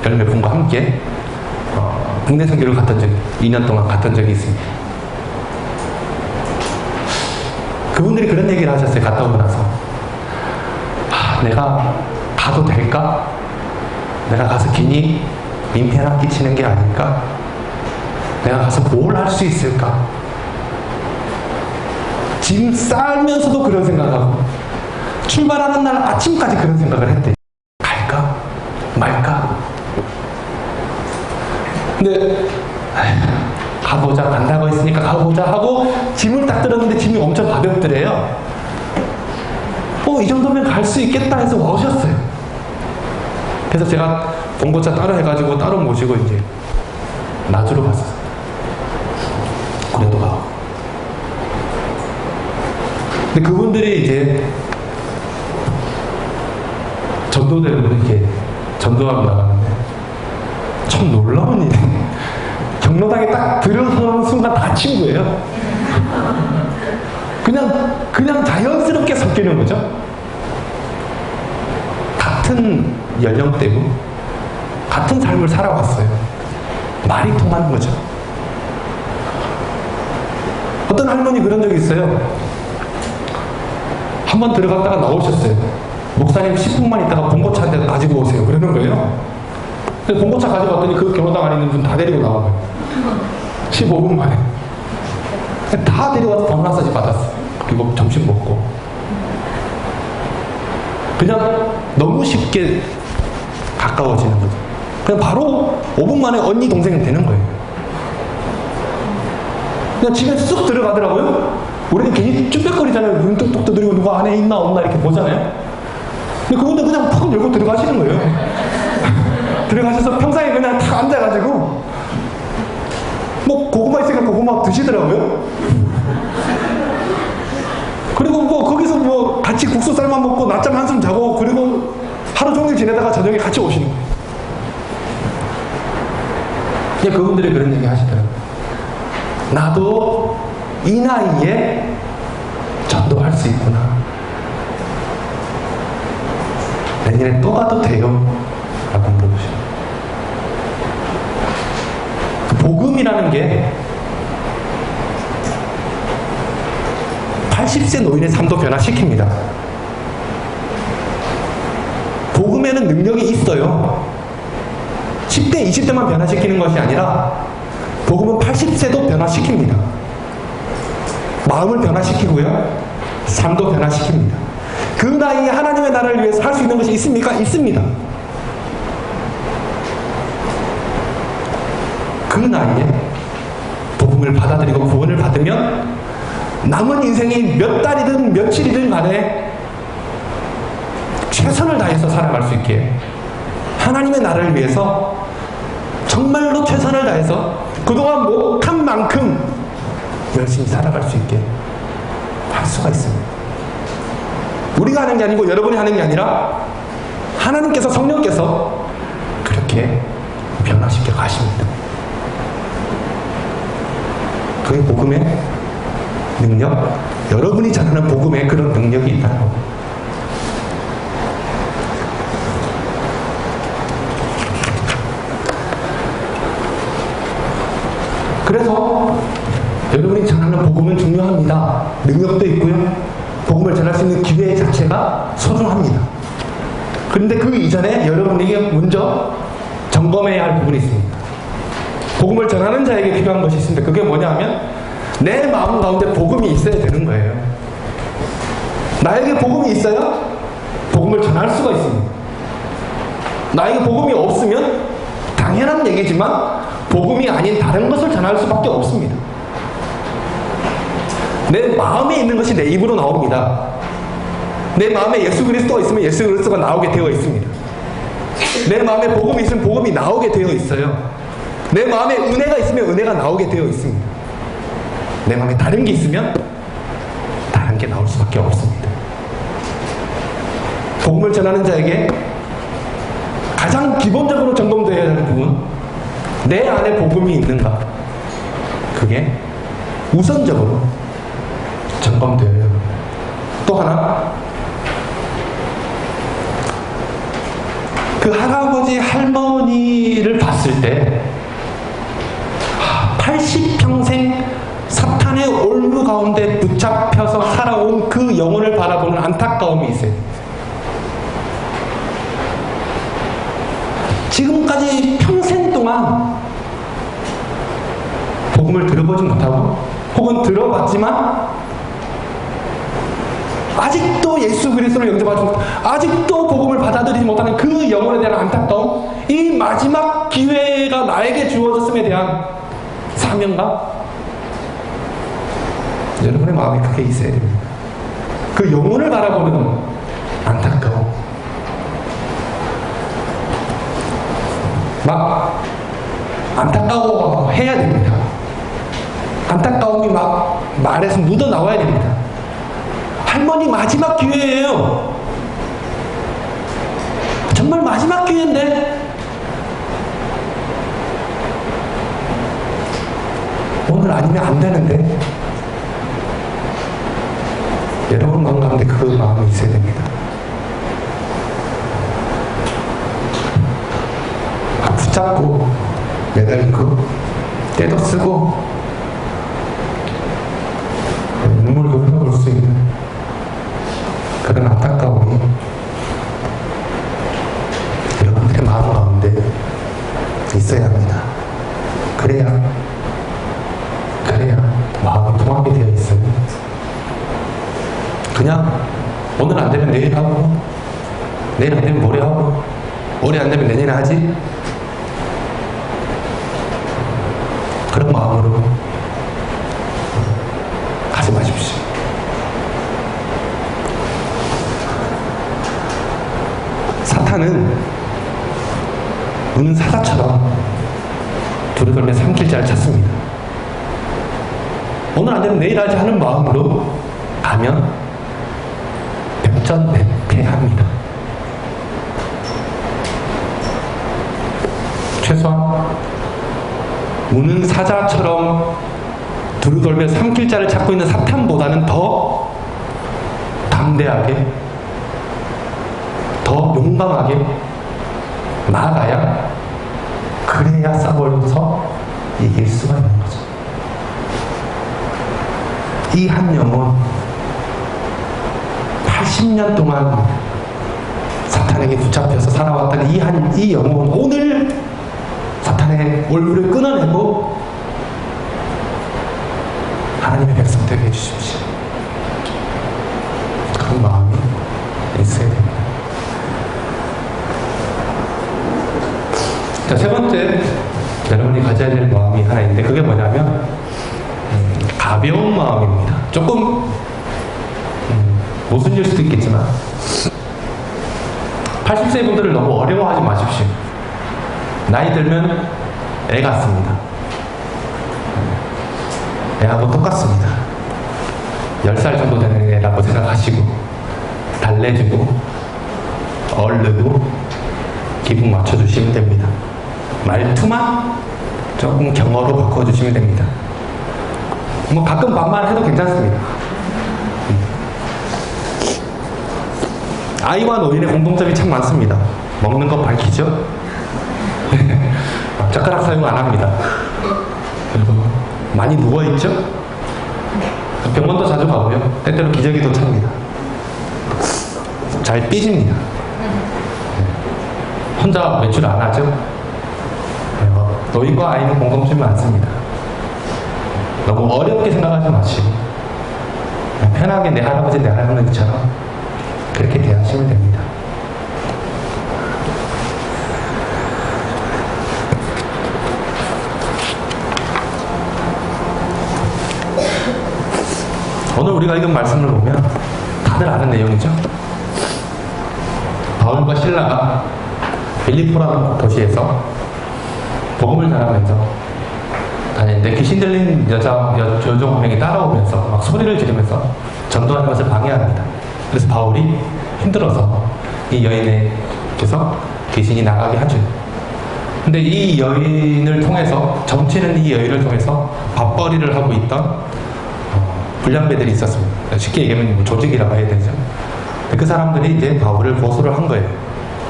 몇 분과 함께 국내 선교를 갔던 적이, 2년 동안 갔던 적이 있습니다. 그분들이 그런 얘기를 하셨어요. 갔다 오고 나서, 내가 가도 될까? 내가 가서 괜히 민폐나 끼치는 게 아닐까? 내가 가서 뭘 할 수 있을까? 짐 싸면서도 그런 생각하고, 출발하는 날 아침까지 그런 생각을 했대. 갈까? 말까? 근데 가보자, 간다고 했으니까 가보자 하고 짐을 딱 들었는데 짐이 엄청 가볍더래요. 이 정도면 갈 수 있겠다 해서 오셨어요. 그래서 제가 봉고차 따로 해가지고 따로 모시고 이제 나주로 갔어요. 그래도 가고. 근데 그분들이 이제 전도대로 이렇게 전도하고 나가는데 참 놀라운 일이, 경로당에 딱 들어서는 순간 다 친구예요. 그냥 자연스럽게 섞이는 거죠. 같은 연령대고 같은 삶을 살아왔어요. 말이 통하는 거죠. 어떤 할머니 그런 적이 있어요. 한번 들어갔다가 나오셨어요. 목사님 10분만 있다가 봉고차 한 대 가지고 오세요. 그러는 거예요. 근데 봉고차 가지고 왔더니 그 경로당 안에 있는 분 다 데리고 나온 거예요. 15분 만에. 다 데려가서 방 마사지 받았어요. 그리고 점심 먹고. 그냥 너무 쉽게 가까워지는 거죠. 그냥 바로 5분 만에 언니 동생이 되는 거예요. 그냥 집에 쑥 들어가더라고요. 우리는 괜히 쭈뼛거리잖아요. 눈 똑똑 두드리고 누가 안에 있나 없나 이렇게 보잖아요. 근데 그분은 그냥 팍 열고 들어가시는 거예요. 들어가셔서 평상에 그냥 탁 앉아가지고 뭐 고구마 있으니까 고구마 드시더라고요. 그리고 뭐 거기서 뭐 같이 국수 쌀만 먹고 낮잠 한숨 자고 그리고 하루 종일 지내다가 저녁에 같이 오시는 거예요. 그냥 그분들이 그런 얘기 하시더라고요. 나도 이 나이에 전도할 수 있구나. 내년에 또 가도 돼요? 라고 물어보시고. 복음이라는 게 80세 노인의 삶도 변화시킵니다. 복음에는 능력이 있어요. 10대, 20대만 변화시키는 것이 아니라 복음은 80세도 변화시킵니다. 마음을 변화시키고요. 삶도 변화시킵니다. 그 나이에 하나님의 나라를 위해서 할 수 있는 것이 있습니까? 있습니다. 그 나이에 복음을 받아들이고 구원을 받으면 남은 인생이 몇 달이든 며칠이든 간에 최선을 다해서 살아갈 수 있게 하나님의 나라를 위해서 정말로 최선을 다해서 그동안 못한 만큼 열심히 살아갈 수 있게 할 수가 있습니다. 우리가 하는 게 아니고 여러분이 하는 게 아니라 하나님께서 성령께서 그렇게 변화시켜 가십니다. 그게 복음의 능력, 여러분이 전하는 복음에 그런 능력이 있다는 겁니다. 그래서 여러분이 전하는 복음은 중요합니다. 능력도 있고요. 복음을 전할 수 있는 기회 자체가 소중합니다. 그런데 그 이전에 여러분에게 먼저 점검해야 할 부분이 있습니다. 복음을 전하는 자에게 필요한 것이 있습니다. 그게 뭐냐 하면 내 마음 가운데 복음이 있어야 되는 거예요. 나에게 복음이 있어야 복음을 전할 수가 있습니다. 나에게 복음이 없으면 당연한 얘기지만 복음이 아닌 다른 것을 전할 수밖에 없습니다. 내 마음에 있는 것이 내 입으로 나옵니다. 내 마음에 예수 그리스도가 있으면 예수 그리스도가 나오게 되어 있습니다. 내 마음에 복음이 있으면 복음이 나오게 되어 있어요. 내 마음에 은혜가 있으면 은혜가 나오게 되어 있습니다. 내 마음에 다른 게 있으면 다른 게 나올 수밖에 없습니다. 복음을 전하는 자에게 가장 기본적으로 점검되어야 하는 부분, 내 안에 복음이 있는가? 그게 우선적으로 점검되어야 합니다. 또 하나, 그 할아버지 할머니를 봤을 때 80평생 사탄의 올무 가운데 붙잡혀서 살아온 그 영혼을 바라보는 안타까움이 있어요. 지금까지 평생 동안 복음을 들어보지 못하고 혹은 들어봤지만 아직도 예수 그리스도를 영접하지 못하고 아직도 복음을 받아들이지 못하는 그 영혼에 대한 안타까움, 이 마지막 기회가 나에게 주어졌음에 대한 사명감, 여러분의 마음에 크게 있어야 됩니다. 그 영혼을 바라보는 안타까움, 막 안타까워해야 됩니다. 안타까움이 막 말에서 묻어 나와야 됩니다. 할머니 마지막 기회예요. 정말 마지막 기회인데 오늘 아니면 안 되는데 여러분 마음 가운데 그 마음이 있어야 됩니다. 붙잡고 매달리고 때도 쓰고 눈물도 흘러볼 수 있는 그런 안타까움이 여러분들의 마음 가운데 있어야 합니다. 그래야 마음이 통하게 되어 있어요. 그냥 오늘 안 되면 내일 하고, 내일 안 되면 모레 하고, 올해 안 되면 내년에 하지, 그런 마음으로 가지 마십시오. 사탄은 우는 사자처럼 두루돌며 삼킬자를 찾습니다. 오늘 안 되면 내일 하지 하는 마음으로 가면 백전백패합니다. 최소한 우는 사자처럼 두루돌며 삼킬자를 찾고 있는 사탄보다는 더 담대하게, 더 용감하게 나아가야, 그래야 싸워서 이길 수가 있는 거죠. 이 한 영혼 80년 동안 사탄에게 붙잡혀서 살아왔던 이 영혼, 오늘 사탄의 얼굴을 끊어내고 하나님의 백성 되게 해주십시오. 그런 마음이 있어야 됩니다. 자, 세 번째 여러분이 가져야 될 마음이 하나 있는데, 그게 뭐냐면 가벼운 마음입니다. 조금 모순일 수도 있겠지만 80세 분들을 너무 어려워하지 마십시오. 나이 들면 애 같습니다. 애하고 똑같습니다. 10살 정도 되는 애라고 생각하시고 달래주고 얼르고 기분 맞춰주시면 됩니다. 말투만 조금 경어로 바꿔주시면 됩니다. 뭐 가끔 반말해도 괜찮습니다. 아이와 노인의 공통점이 참 많습니다. 먹는 거 밝히죠? 젓가락 사용 안 합니다. 그리고 많이 누워있죠? 병원도 자주 가고요. 때때로 기저귀도 찹니다. 잘 삐집니다. 혼자 외출 안 하죠? 노인과 아이는 공통점이 많습니다. 너무 어렵게 생각하지 마시고 편하게 내 할아버지 내 할머니처럼 그렇게 대하시면 됩니다. 오늘 우리가 읽은 말씀을 보면 다들 아는 내용이죠. 바울과 실라가 빌립보라는 도시에서 복음을 전하면서 다니는데 귀신 들린 여종 한 명이 따라오면서 막 소리를 지르면서 전도하는 것을 방해합니다. 그래서 바울이 힘들어서 이 여인에게서 귀신이 나가게 하죠. 근데 이 여인을 통해서, 점치는 이 여인을 통해서 밥벌이를 하고 있던 불량배들이 있었습니다. 쉽게 얘기하면 조직이라고 해야 되죠. 그 사람들이 이제 바울을 고소를 한 거예요.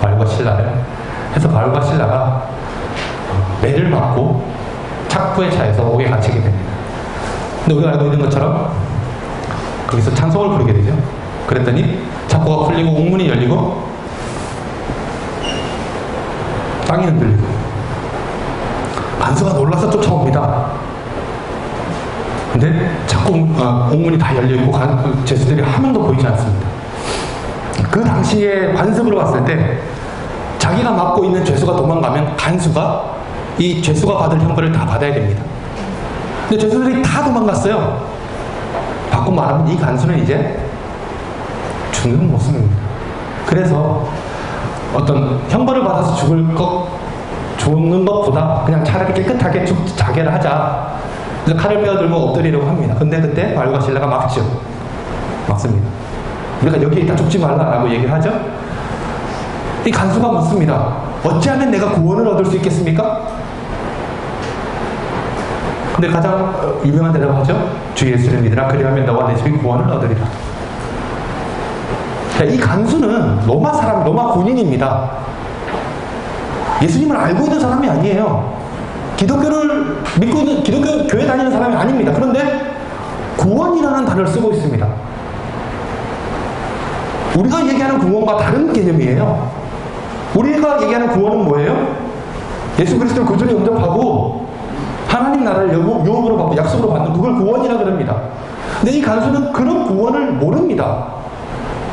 바울과 신라를. 그래서 바울과 신라가 매를 맞고 착부에 차여서 옥에 갇히게 됩니다. 근데 우리가 알고 있는 것처럼 거기서 찬송을 부르게 되죠. 그랬더니 착부가 풀리고 옥문이 열리고 땅이 흔들리고 간수가 놀라서 쫓아옵니다. 근데 자꾸 옥문이 다 열려있고 죄수들이 한 명도 보이지 않습니다. 그 당시에 관습으로 봤을 때 자기가 맡고 있는 죄수가 도망가면 간수가 이 죄수가 받을 형벌을 다 받아야 됩니다. 근데 죄수들이 다 도망갔어요. 바꿔 말하면 이 간수는 이제 죽는 모습입니다. 그래서 어떤 형벌을 받아서 죽는 것보다 그냥 차라리 깨끗하게 자결을 하자. 그래서 칼을 빼어들고 엎드리려고 합니다. 근데 그때 바울과 실라가 막죠. 막습니다. 우리가 여기에 있다 죽지 말라라고 얘기를 하죠. 이 간수가 묻습니다. 어찌하면 내가 구원을 얻을 수 있겠습니까? 근데 가장 유명한 대답을 하죠. 주 예수를 믿으라. 그리하면 너와 내 집이 구원을 얻으리라. 자, 이 간수는 로마 사람, 로마 군인입니다. 예수님을 알고 있는 사람이 아니에요. 기독교를 믿고 있는, 기독교 교회 다니는 사람이 아닙니다. 그런데 구원이라는 단어를 쓰고 있습니다. 우리가 얘기하는 구원과 다른 개념이에요. 우리가 얘기하는 구원은 뭐예요? 예수 그리스도를 구주로 영접하고 하나님 나라를 유업으로 받고 약속으로 받는 그걸 구원이라 그럽니다. 근데 이 간수는 그런 구원을 모릅니다.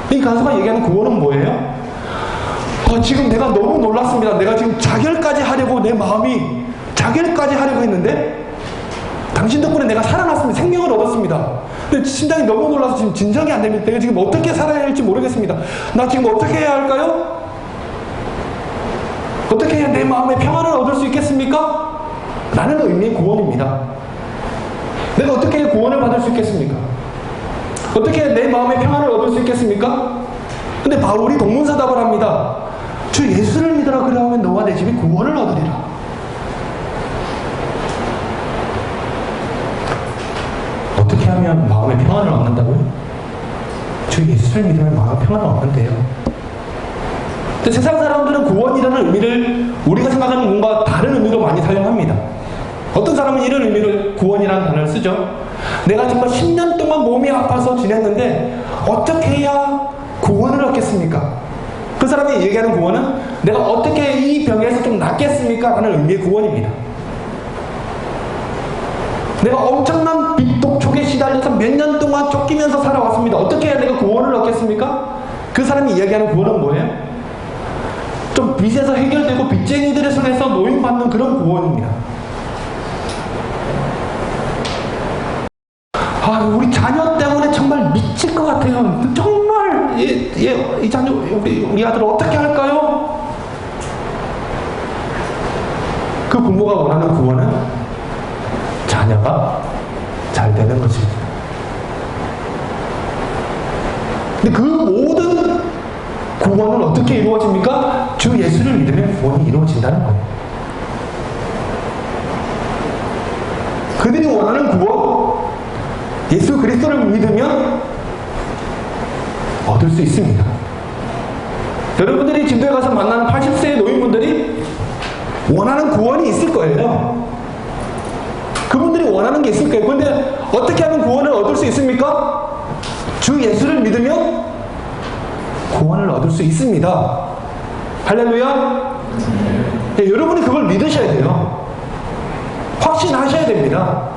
이 간수가 얘기하는 구원은 뭐예요? 지금 내가 너무 놀랐습니다. 내가 지금 자결까지 하려고 내 마음이 자결까지 하려고 했는데 당신 덕분에 내가 살아났습니다. 생명을 얻었습니다. 근데 심장이 너무 놀라서 지금 진정이 안 됩니다. 내가 지금 어떻게 살아야 할지 모르겠습니다. 나 지금 어떻게 해야 할까요? 어떻게 해야 내 마음의 평안을 얻을 수 있겠습니까? 라는 의미의 구원입니다. 내가 어떻게 해야 구원을 받을 수 있겠습니까? 어떻게 해야 내 마음의 평안을 얻을 수 있겠습니까? 근데 바울이 동문서답을 합니다. 주 예수를 믿으라 그러면 너와 내 집이 구원을 얻으리라. 어떻게 하면 마음의 평안을 얻는다고요? 주 예수를 믿으면 마음의 평안을 얻는데요. 근데 세상 사람들은 구원이라는 의미를 우리가 생각하는 뭔가 다른 의미로 많이 사용합니다. 어떤 사람은 이런 의미로 구원이라는 단어를 쓰죠. 내가 정말 10년 동안 몸이 아파서 지냈는데 어떻게 해야 구원을 얻겠습니까? 그 사람이 얘기하는 구원은 내가 어떻게 이 병에서 좀 낫겠습니까? 라는 의미의 구원입니다. 내가 엄청난 빚독촉에 시달려서 몇 년 동안 쫓기면서 살아왔습니다. 어떻게 해야 내가 구원을 얻겠습니까? 그 사람이 이야기하는 구원은 뭐예요? 좀 빚에서 해결되고 빚쟁이들의 손에서 노임받는 그런 구원입니다. 우리 자녀 때문에 정말 미칠 것 같아요. 정말 이 자녀 우리 아들 어떻게 할까요? 그 부모가 원하는 구원은 자녀가 잘 되는 것입니다. 근데 그 모든 구원은 어떻게 이루어집니까? 주 예수를 믿으면 구원이 이루어진다는 거예요. 그들이 원하는 구원, 예수 그리스도를 믿으면 얻을 수 있습니다. 여러분들이 진도에 가서 만나는 80세의 노인분들이 원하는 구원이 있을 거예요. 그분들이 원하는 게 있을 거예요. 그런데 어떻게 하면 구원을 얻을 수 있습니까? 주 예수를 믿으면 구원을 얻을 수 있습니다. 할렐루야. 네, 여러분이 그걸 믿으셔야 돼요. 확신하셔야 됩니다.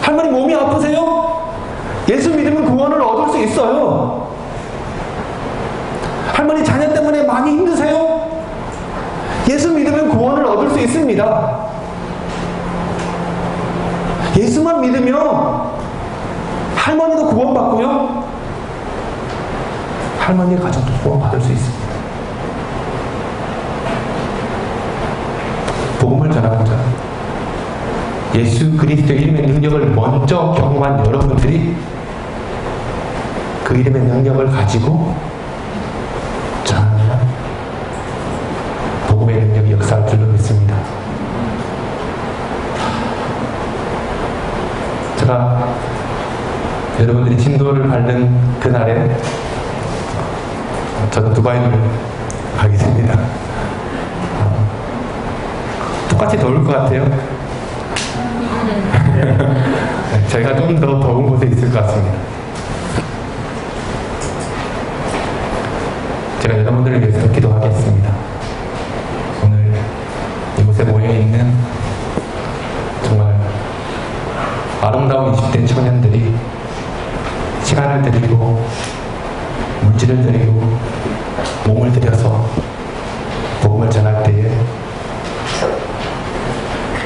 할머니 몸이 아프세요? 예수 믿으면 구원을 얻을 수 있어요. 할머니 자녀 때문에 많이 힘드세요? 예수 믿으면 구원을 얻을 수 있습니다. 예수만 믿으면 할머니도 구원받고요. 할머니의 가정도 구원받을 수 있습니다. 복음을 전하는 자, 예수 그리스도의 이름의 능력을 먼저 경험한 여러분들이 그 이름의 능력을 가지고 자, 복음의 능력이 역사할 줄로 믿습니다. 제가 여러분들이 진도를 밟는 그날에 저는 두바이를 가게 됩니다. 똑같이 더울 것 같아요. 저희가 좀 더 더운 곳에 있을 것 같습니다. 제가 여러분들을 위해서 기도하겠습니다. 오늘 이곳에 모여있는 정말 아름다운 20대 청년들이 시간을 들이고 물질을 들이고 몸을 들여서 복음을 전할 때에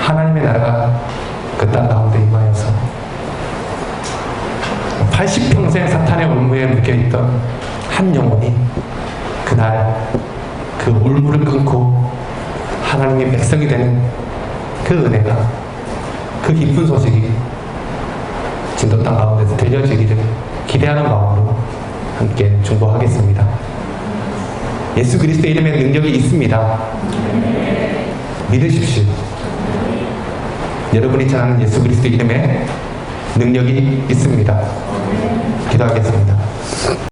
하나님의 나라가 그 땅 가운데 임하여서 80평생 사탄의 올무에 묶여있던 한 영혼이 그날 그 올무를 끊고 하나님의 백성이 되는 그 은혜가, 그 기쁜 소식이 진도 땅 가운데서 들려지기를 기대하는 마음으로 함께 중보하겠습니다. 예수 그리스도의 이름에 능력이 있습니다. 믿으십시오. 여러분이 전하는 예수 그리스도 이름에 능력이 있습니다. 기도하겠습니다.